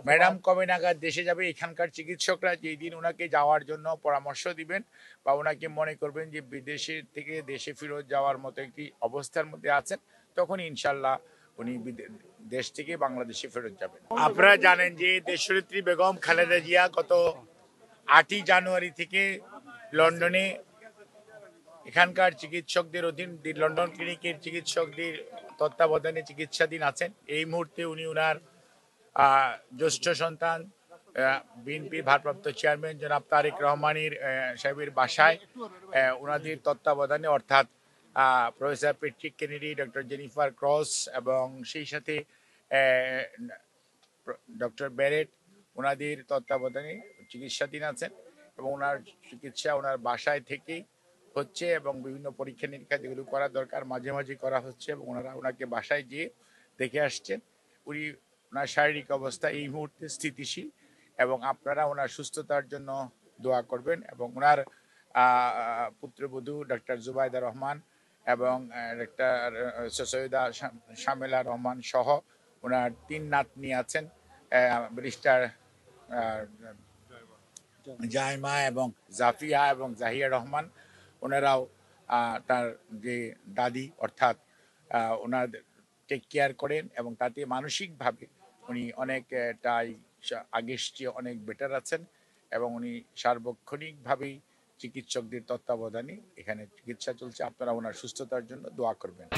Madam কবে নাগাদ দেশে যাবে, এখানকার চিকিৎসকরা যেই দিন ওনাকে যাওয়ার জন্য পরামর্শ দিবেন বা ওনাকে মনে করবেন যে বিদেশের থেকে দেশে ফেরত যাওয়ার মতো একটি অবস্থার মধ্যে আছেন, তখন ইনশাল্লাহ উনি দেশ থেকে বাংলাদেশে ফেরত যাবেন। আপনারা জানেন যে দেশনেত্রী বেগম খালেদা জিয়া গত 8ই জানুয়ারি থেকে লন্ডনে এখানকার চিকিৎসকদের অধীন লন্ডন ক্লিনিকের চিকিৎসকদের তত্ত্বাবধানে চিকিৎসাধীন আছেন। এই মুহূর্তে উনি ওনার জ্যেষ্ঠ সন্তান বিএনপির ভারপ্রাপ্ত চেয়ারম্যান জনাব তারেক রহমানের সাহেবের বাসায় ওনাদের তত্ত্বাবধানে, অর্থাৎ professor Patrick Kennedy, doctor Jennifer cross এবং সেই সাথে ডক্টর ব্যারেট ওনাদের তত্ত্বাবধানে চিকিৎসাধীন আছেন এবং ওনার চিকিৎসা ওনার বাসায় থেকেই হচ্ছে এবং বিভিন্ন পরীক্ষা নিরীক্ষা যেগুলো করা দরকার মাঝে মাঝে করা হচ্ছে এবং ওনারা ওনাকে বাসায় গিয়ে দেখে আসছেন। উনি ওনার শারীরিক অবস্থা এই মুহূর্তে স্থিতিশীল এবং আপনারা ওনার সুস্থতার জন্য দোয়া করবেন এবং ওনার পুত্রবধূ ডক্টর জুবাইদা রহমান এবং ডক্টর সৈয়দা শামেলা রহমান সহ ওনার 3 নাতনি আছেন, ব্যারিস্টার জাইমা এবং জাফিয়া এবং জাহিয়া রহমান। ওনারাও তার যে দাদি অর্থাৎ ওনার টেক কেয়ার করেন এবং তাতে মানসিকভাবে উনি অনেকটাই আগের চেয়ে অনেক বেটার আছেন এবং উনি সার্বক্ষণিকভাবেই চিকিৎসকদের তত্ত্বাবধানে এখানে চিকিৎসা চলছে। আপনারা ওনার সুস্থতার জন্য দোয়া করবেন।